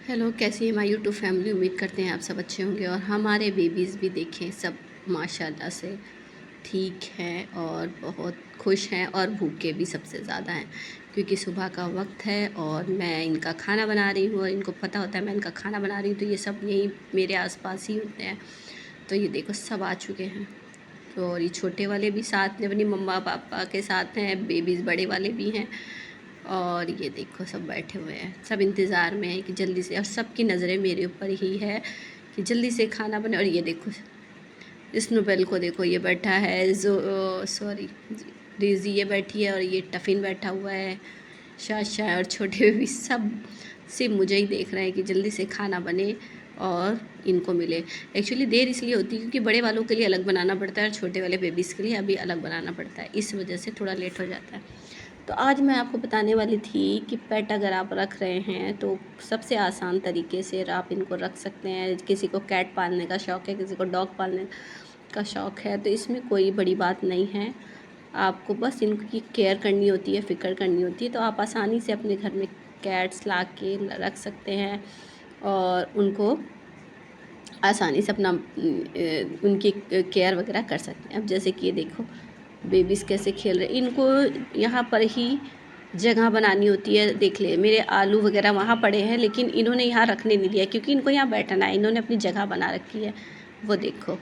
Hello, कैसी है हमारी यूट्यूब फैमिली। उम्मीद करते हैं आप सब अच्छे होंगे और हमारे बेबीज़ भी देखें सब माशाल्लाह से ठीक हैं और बहुत खुश हैं और भूखे भी सबसे ज़्यादा हैं क्योंकि सुबह का वक्त है और मैं इनका खाना बना रही हूँ और इनको पता होता है मैं इनका खाना बना रही हूँ, तो ये सब यहीं मेरे आसपास ही होते हैं। तो ये देखो सब आ चुके हैं। तो और ये छोटे वाले भी साथ में अपनी मम्मा पापा के साथ हैं, बेबीज़ बड़े वाले भी हैं। और ये देखो सब बैठे हुए हैं, सब इंतज़ार में हैं कि जल्दी से, और सबकी नज़रें मेरे ऊपर ही है कि जल्दी से खाना बने। और ये देखो स्नोबेल को देखो, ये बैठा है, जो सॉरी डेज़ी ये बैठी है और ये टफ़िन बैठा हुआ है, शाशा और छोटे बेबी सब सिर्फ मुझे ही देख रहे हैं कि जल्दी से खाना बने और इनको मिले। एक्चुअली देर इसलिए होती है क्योंकि बड़े वालों के लिए अलग बनाना पड़ता है और छोटे वाले बेबीज़ के लिए अभी अलग बनाना पड़ता है, इस वजह से थोड़ा लेट हो जाता है। तो आज मैं आपको बताने वाली थी कि पेट अगर आप रख रहे हैं तो सबसे आसान तरीके से आप इनको रख सकते हैं। किसी को कैट पालने का शौक़ है, किसी को डॉग पालने का शौक़ है, तो इसमें कोई बड़ी बात नहीं है। आपको बस इनकी केयर करनी होती है, फ़िक्र करनी होती है, तो आप आसानी से अपने घर में कैट्स ला के रख सकते हैं और उनको आसानी से अपना उनकी केयर वगैरह कर सकते हैं। अब जैसे कि ये देखो बेबीज़ कैसे खेल रहे, इनको यहाँ पर ही जगह बनानी होती है। देख ले मेरे आलू वगैरह वहाँ पड़े हैं, लेकिन इन्होंने यहाँ रखने नहीं दिया क्योंकि इनको यहाँ बैठना है। इन्होंने अपनी जगह बना रखी है, वो देखो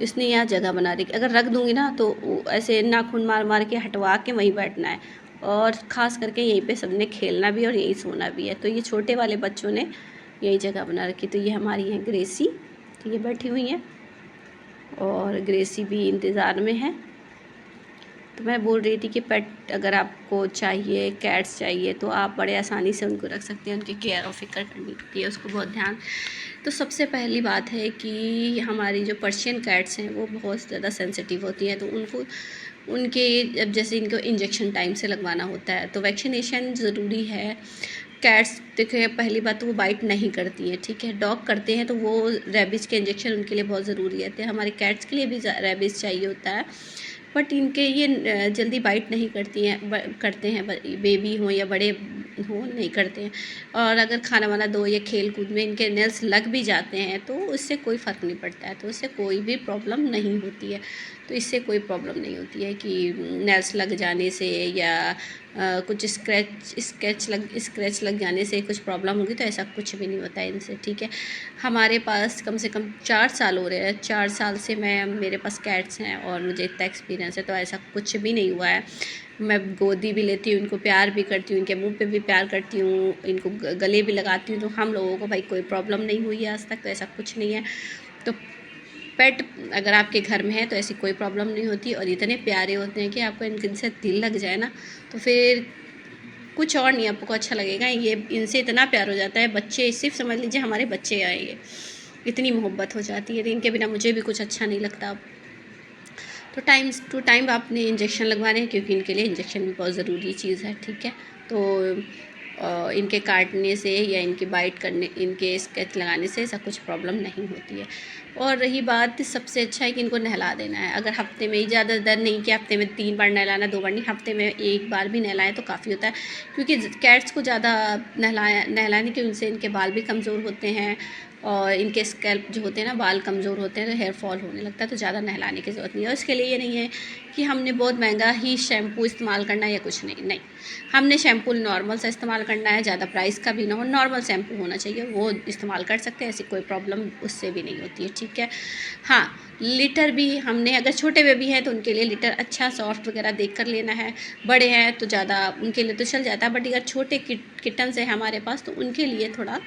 इसने यहाँ जगह बना रखी। अगर रख दूँगी ना तो ऐसे नाखून मार मार के हटवा के वहीं बैठना है और ख़ास करके यहीं पे सबने खेलना भी और यहीं सोना भी है। तो ये छोटे वाले बच्चों ने यही जगह बना रखी। तो ये हमारी है ग्रेसी, तो ये बैठी हुई हैं और ग्रेसी भी इंतज़ार में है। तो मैं बोल रही थी कि पेट अगर आपको चाहिए, कैट्स चाहिए, तो आप बड़े आसानी से उनको रख सकते हैं। उनकी केयर और फ़िक्र करनी होती है, उसको बहुत ध्यान। तो सबसे पहली बात है कि हमारी जो पर्शियन कैट्स हैं वो बहुत ज़्यादा सेंसिटिव होती हैं, तो उनको उनके अब जैसे इनको इंजेक्शन टाइम से लगवाना होता है, तो वैक्सीनेशन ज़रूरी है। कैट्स देखिए पहली बात तो वो बाइट नहीं करती हैं, ठीक है। डॉग करते हैं तो वो रेबीज़ के इंजेक्शन उनके लिए बहुत ज़रूरी है। तो हमारे कैट्स के लिए भी रेबीज़ चाहिए होता है, बट इनके ये जल्दी बाइट नहीं करती हैं, करते हैं बेबी हों या बड़े हों नहीं करते हैं। और अगर खाना वाना दो या खेल कूद में इनके नेल्स लग भी जाते हैं तो उससे कोई फ़र्क नहीं पड़ता है, तो उससे कोई भी प्रॉब्लम नहीं होती है। तो इससे कोई प्रॉब्लम नहीं होती है कि नेल्स लग जाने से या कुछ स्क्रैच लग जाने से कुछ प्रॉब्लम होगी, तो ऐसा कुछ भी नहीं होता है इनसे, ठीक है। हमारे पास कम से कम 4 साल हो रहे हैं, 4 साल से मेरे पास कैट्स हैं और मुझे इतना एक्सपीरियंस है, तो ऐसा कुछ भी नहीं हुआ है। मैं गोदी भी लेती हूँ, इनको प्यार भी करती हूँ, इनके मुँह पे भी प्यार करती हूँ, इनको गले भी लगाती हूँ, तो हम लोगों को भाई कोई प्रॉब्लम नहीं हुई है आज तक, तो ऐसा कुछ नहीं है। तो पेट अगर आपके घर में है तो ऐसी कोई प्रॉब्लम नहीं होती और इतने प्यारे होते हैं कि आपको इनसे दिल लग जाए ना, तो फिर कुछ और नहीं आपको अच्छा लगेगा। ये इनसे इतना प्यार हो जाता है, बच्चे सिर्फ समझ लीजिए हमारे बच्चे आए, ये इतनी मोहब्बत हो जाती है, तो इनके बिना मुझे भी कुछ अच्छा नहीं लगता। तो टाइम टू टाइम आपने इंजेक्शन लगवाने हैं क्योंकि इनके लिए इंजेक्शन भी बहुत ज़रूरी चीज़ है, ठीक है। तो इनके काटने से या इनकी बाइट करने, इनके स्केच लगाने से ऐसा कुछ प्रॉब्लम नहीं होती है। और रही बात, सबसे अच्छा है कि इनको नहला देना है। अगर हफ्ते में ही, ज़्यादा दर नहीं कि हफ्ते में 3 बार नहलाना, 2 बार नहीं, हफ्ते में 1 बार भी नहलाएं तो काफ़ी होता है। क्योंकि कैट्स को ज़्यादा नहलाने की उनसे इनके बाल भी कमज़ोर होते हैं और इनके स्कैल्प जो होते हैं ना, बाल कमज़ोर होते हैं, तो हेयर फॉल होने लगता है, तो ज़्यादा नहलाने की ज़रूरत नहीं है। और इसके लिए ये नहीं है कि हमने बहुत महंगा ही शैम्पू इस्तेमाल करना है या कुछ नहीं, हमने शैम्पू नॉर्मल सा इस्तेमाल करना है, ज़्यादा प्राइस का भी ना हो, नॉर्मल शैम्पू होना चाहिए, वो इस्तेमाल कर सकते हैं, ऐसी कोई प्रॉब्लम उससे भी नहीं होती है, ठीक है। हाँ, लिटर भी हमने, अगर छोटे बेबी हैं तो उनके लिए लिटर अच्छा सॉफ्ट वगैरह देख कर लेना है। बड़े हैं तो ज़्यादा उनके लिए तो चल जाता है, बट अगर छोटे किटन्स हैं हमारे पास तो उनके लिए थोड़ा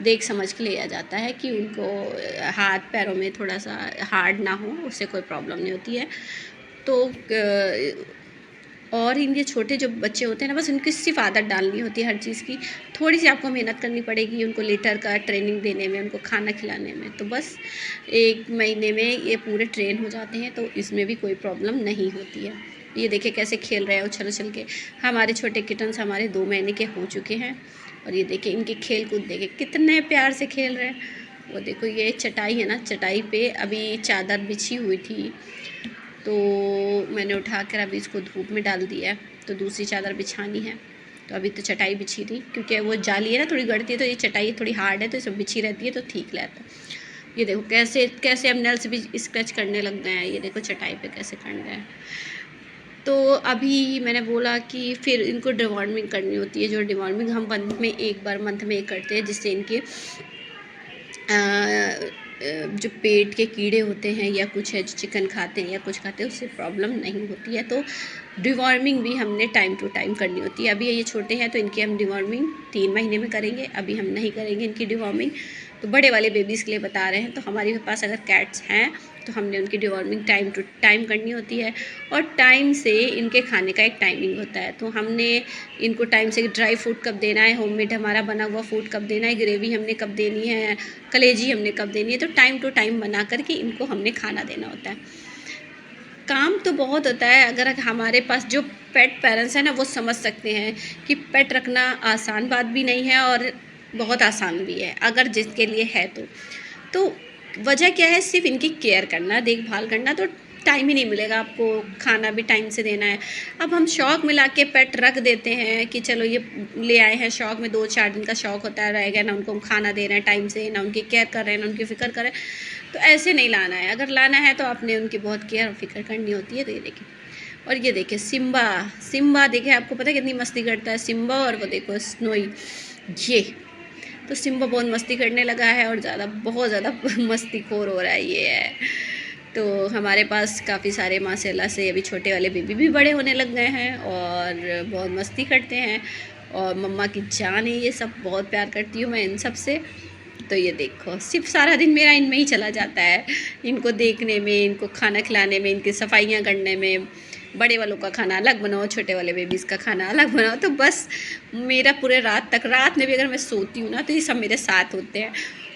देख समझ के लिया जाता है कि उनको हाथ पैरों में थोड़ा सा हार्ड ना हो, उससे कोई प्रॉब्लम नहीं होती है। तो और इनके छोटे जो बच्चे होते हैं ना, बस उनकी सिर्फ आदत डालनी होती है हर चीज़ की। थोड़ी सी आपको मेहनत करनी पड़ेगी उनको लिटर का ट्रेनिंग देने में, उनको खाना खिलाने में, तो बस 1 महीने में ये पूरे ट्रेन हो जाते हैं, तो इसमें भी कोई प्रॉब्लम नहीं होती है। ये देखिए कैसे खेल रहे हैं उछल उछल के। हमारे छोटे किटन्स हमारे 2 महीने के हो चुके हैं और ये देखिए इनके खेल कूद देखिए कितने प्यार से खेल रहे हैं। वो देखो ये चटाई है ना, चटाई पे अभी चादर बिछी हुई थी, तो मैंने उठा कर अभी इसको धूप में डाल दिया है, तो दूसरी चादर बिछानी है। तो अभी तो चटाई बिछी थी, क्योंकि वो जाली है ना थोड़ी गड़ती है, तो ये चटाई थोड़ी हार्ड है तो सब बिछी रहती है तो ठीक रहता है। ये देखो कैसे कैसे अब नेल्स भी स्क्रैच करने लग गए हैं, ये देखो चटाई पे कैसे कर रहे हैं। तो अभी मैंने बोला कि फिर इनको डिवॉर्मिंग करनी होती है, जो डिवॉर्मिंग हम मंथ में एक बार करते हैं, जिससे इनके जो पेट के कीड़े होते हैं या कुछ है जो चिकन खाते हैं या कुछ खाते हैं उससे प्रॉब्लम नहीं होती है। तो डिवॉर्मिंग भी हमने टाइम टू टाइम करनी होती है। अभी ये छोटे हैं तो इनकी हम डिवॉर्मिंग 3 महीने में करेंगे, अभी हम नहीं करेंगे इनकी डिवॉर्मिंग। तो बड़े वाले बेबीज़ के लिए बता रहे हैं। तो हमारे पास अगर कैट्स हैं तो हमने उनकी डिवॉर्मिंग टाइम टू टाइम करनी होती है, और टाइम से इनके खाने का एक टाइमिंग होता है। तो हमने इनको टाइम से ड्राई फूड कब देना है, होममेड हमारा बना हुआ फूड कब देना है, ग्रेवी हमने कब देनी है, कलेजी हमने कब देनी है, तो टाइम टू टाइम बना करके इनको हमने खाना देना होता है। काम तो बहुत होता है, अगर हमारे पास जो पेट पेरेंट्स हैं ना वो समझ सकते हैं कि पेट रखना आसान बात भी नहीं है और बहुत आसान भी है, अगर जिसके लिए है तो वजह क्या है, सिर्फ इनकी केयर करना, देखभाल करना। तो टाइम ही नहीं मिलेगा आपको, खाना भी टाइम से देना है। अब हम शौक में ला के पेट रख देते हैं कि चलो ये ले आए हैं शौक में, 2-4 दिन का शौक होता है, रह गया ना, उनको हम खाना दे रहे हैं टाइम से, ना उनकी केयर कर रहे हैं, ना उनकी फ़िक्र कर रहे हैं। तो ऐसे नहीं लाना है, अगर लाना है तो आपने उनकी बहुत केयर और फिक्र करनी होती है। तो ये देखिए, और ये देखिए सिम्बा देखिए, आपको पता है कितनी मस्ती करता है सिम्बा, और वो देखो स्नोई, ये तो सिम्बा बहुत मस्ती करने लगा है और बहुत ज़्यादा मस्तीखोर हो रहा है ये है। तो हमारे पास काफ़ी सारे माशाल्लाह से अभी छोटे वाले बेबी भी बड़े होने लग गए हैं और बहुत मस्ती करते हैं, और मम्मा की जान है ये सब, बहुत प्यार करती हूँ मैं इन सब से। तो ये देखो, सिर्फ सारा दिन मेरा इनमें ही चला जाता है, इनको देखने में, इनको खाना खिलाने में, इनकी सफाइयाँ करने में। बड़े वालों का खाना अलग बनाओ, छोटे वाले बेबीज़ का खाना अलग बनाओ, तो बस मेरा पूरे रात में भी अगर मैं सोती हूँ ना तो ये सब मेरे साथ होते हैं।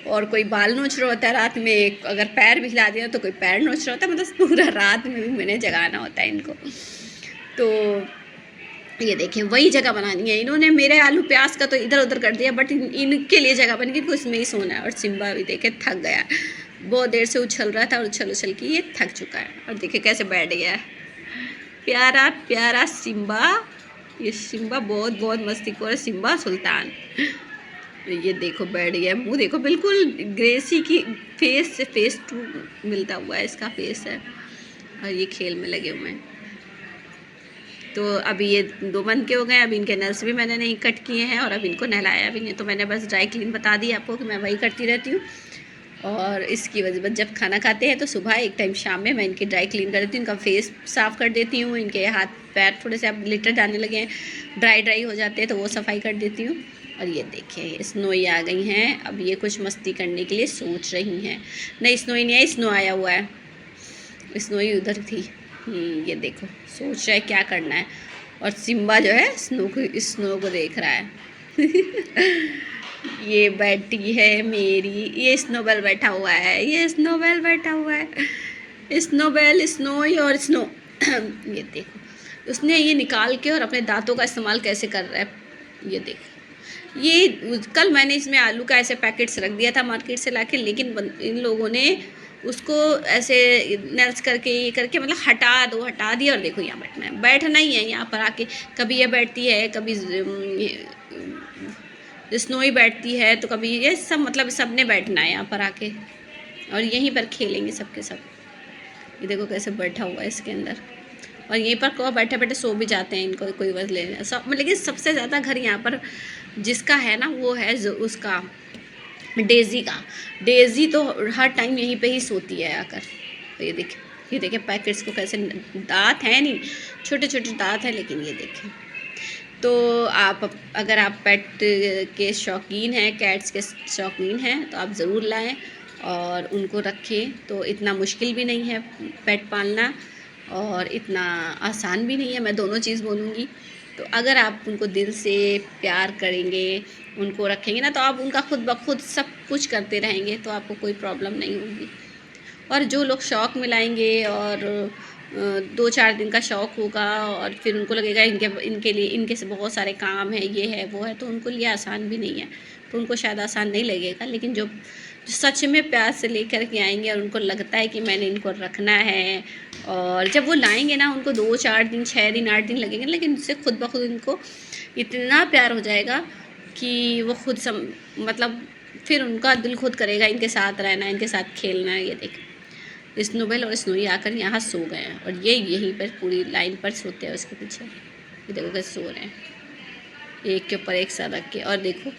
और कोई बाल नोच रहा होता है रात में, अगर पैर भी हिला दिया तो कोई पैर नोच रहा होता है, मतलब पूरा रात में भी मैंने जगाना होता है इनको। तो ये देखिए, वही जगह बनानी है इन्होंने, मेरे आलू प्याज का तो इधर उधर कर दिया, बट इनके लिए जगह बन गई, इनको इसमें ही सोना है। और सिम्बा भी देखे थक गया, बहुत देर से उछल रहा था और उछल के ये थक चुका है, और देखिए कैसे बैठ गया है, प्यारा प्यारा सिम्बा। ये सिम्बा बहुत मस्तीखोर है, सिम्बा सुल्तान। ये देखो बैठ गया, मुँह देखो बिल्कुल ग्रेसी की फेस से फेस टू मिलता हुआ है इसका फेस है, और ये खेल में लगे हुए हैं। तो अभी ये 2 मंथ के हो गए, अभी इनके नल्स भी मैंने नहीं कट किए हैं और अभी इनको नहलाया भी नहीं, तो मैंने बस ड्राई क्लीन बता दी आपको कि मैं वही करती रहती हूँ। और इसकी वजह जब खाना खाते हैं तो सुबह एक टाइम शाम में मैं इनकी ड्राई क्लीन कर देती हूँ, इनका फेस साफ़ कर देती हूँ, इनके हाथ पैर थोड़े से अब लिटर जाने लगे हैं, ड्राई हो जाते हैं तो वो सफाई कर देती हूँ। और ये देखिए स्नोई आ गई हैं, अब ये कुछ मस्ती करने के लिए सोच रही हैं। नहीं स्नोई नहीं आई, स्नो आया हुआ है, स्नोई उधर थी। ये देखो सोच रहा है क्या करना है, और सिम्बा जो है स्नो को देख रहा है। ये बैठी है मेरी, ये स्नोबेल बैठा हुआ है, ये स्नोबेल बैठा हुआ है, स्नोबेल स्नोई और स्नो। ये देखो उसने ये निकाल के और अपने दांतों का इस्तेमाल कैसे कर रहा है, ये देखो। ये कल मैंने इसमें आलू का ऐसे पैकेट्स रख दिया था मार्केट से लाके, लेकिन इन लोगों ने उसको ऐसे नर्स करके ये करके मतलब हटा दिया। और देखो यहाँ बैठना ही है यहाँ पर आके, कभी ये बैठती है, कभी स्नोई बैठती है, तो कभी ये सब, मतलब सब ने बैठना है यहाँ पर आके और यहीं पर खेलेंगे सबके सब। ये देखो कैसे बैठा हुआ है इसके अंदर, और यहीं पर को बैठे बैठे सो भी जाते हैं, इनको कोई बस लेने सब। लेकिन सबसे ज़्यादा घर यहाँ पर जिसका है ना वो है जो उसका डेज़ी का। डेज़ी तो हर टाइम यहीं पे ही सोती है आकर। तो ये देखिए पैकेट्स को कैसे, दांत हैं नहीं, छोटे छोटे दांत हैं, लेकिन ये देखें। तो आप अगर आप पेट के शौकीन हैं, कैट्स के शौकीन हैं, तो आप ज़रूर लाएं और उनको रखें। तो इतना मुश्किल भी नहीं है पेट पालना और इतना आसान भी नहीं है, मैं दोनों चीज़ बोलूँगी। तो अगर आप उनको दिल से प्यार करेंगे, उनको रखेंगे ना, तो आप उनका खुद ब खुद सब कुछ करते रहेंगे, तो आपको कोई प्रॉब्लम नहीं होगी। और जो लोग शौक़ में लाएंगे और 2-4 दिन का शौक़ होगा और फिर उनको लगेगा इनके लिए इनके से बहुत सारे काम है, ये है वो है, तो उनको लिए आसान भी नहीं है, तो उनको शायद आसान नहीं लगेगा। लेकिन जो सच में प्यार से लेकर के आएंगे और उनको लगता है कि मैंने इनको रखना है, और जब वो लाएंगे ना, उनको 2-4 दिन, 6 दिन, 8 दिन लगेंगे, लेकिन उससे खुद ब खुद इनको इतना प्यार हो जाएगा कि वो खुद मतलब फिर उनका दिल खुद करेगा इनके साथ रहना, इनके साथ खेलना। ये देखो स्नोबेल और स्नोई आकर यहाँ सो गए हैं और ये यहीं पर पूरी लाइन पर सोते हैं उसके पीछे। ये देखो कैसे सो रहे हैं एक के ऊपर एक सा रख के। और देखो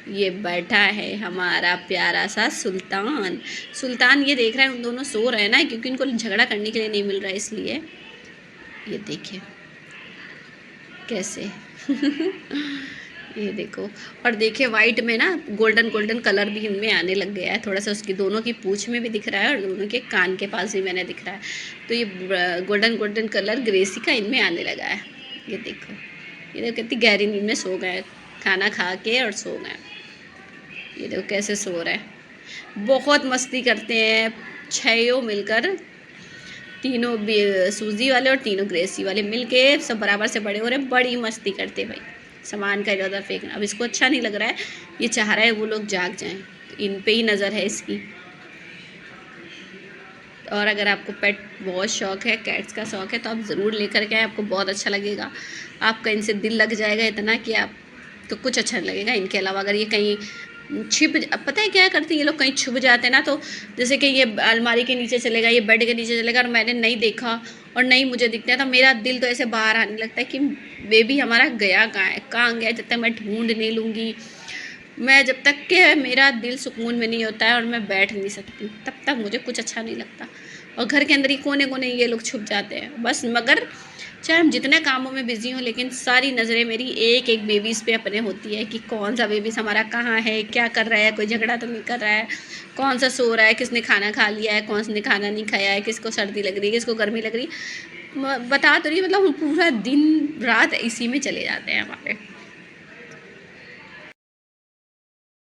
ये बैठा है हमारा प्यारा सा सुल्तान। सुल्तान ये देख रहा है उन दोनों सो रहे हैं ना, क्योंकि इनको झगड़ा करने के लिए नहीं मिल रहा है इसलिए। ये देखिए कैसे ये देखो। और देखिए वाइट में ना गोल्डन गोल्डन कलर भी इनमें आने लग गया है थोड़ा सा, उसकी दोनों की पूंछ में भी दिख रहा है और दोनों के कान के पास भी मैंने दिख रहा है। तो ये गोल्डन गोल्डन कलर ग्रेसी का इनमें आने लगा है। ये देखो कितनी गहरी नींद में सो गए, खाना खा के और सो गए। ये देखो कैसे सो रहे हैं, बहुत मस्ती करते हैं छयों मिलकर, तीनों सूजी वाले और तीनों ग्रेसी वाले मिलके सब बराबर से बड़े हो रहे हैं, बड़ी मस्ती करते भाई। सामान का इधर उधर फेंकना, अब इसको अच्छा नहीं लग रहा है, ये चाह रहा है वो लोग जाग जाएं, तो इन पे ही नज़र है इसकी। और अगर आपको पेट बहुत शौक़ है, कैट्स का शौक़ है, तो आप ज़रूर लेकर के आए, आपको बहुत अच्छा लगेगा। आपका इनसे दिल लग जाएगा इतना कि आप तो कुछ अच्छा नहीं लगेगा। इनके अलावा अगर ये कहीं पता है क्या करते हैं ये लोग, कहीं छुप जाते हैं ना, तो जैसे कि ये अलमारी के नीचे चलेगा, ये बेड के नीचे चलेगा और मैंने नहीं देखा और नहीं मुझे दिखता है, तो मेरा दिल तो ऐसे बाहर आने लगता है कि बेबी हमारा गया कहाँ गया। जब तक मैं ढूंढ नहीं लूँगी, मैं जब तक कि मेरा दिल सुकून में नहीं होता है और मैं बैठ नहीं सकती, तब तक मुझे कुछ अच्छा नहीं लगता। और घर के अंदर ही कोने कोने ये लोग छुप जाते हैं बस। मगर चाहे हम जितने कामों में बिज़ी हों, लेकिन सारी नज़रें मेरी एक एक बेबीज़ पे अपने होती है कि कौन सा बेबीज़ हमारा कहाँ है, क्या कर रहा है, कोई झगड़ा तो नहीं कर रहा है, कौन सा सो रहा है, किसने खाना खा लिया है, कौन ने खाना नहीं खाया है, किसको सर्दी लग रही है, किसको गर्मी लग रही है। बता तो रही मतलब पूरा दिन रात इसी में चले जाते हैं हमारे।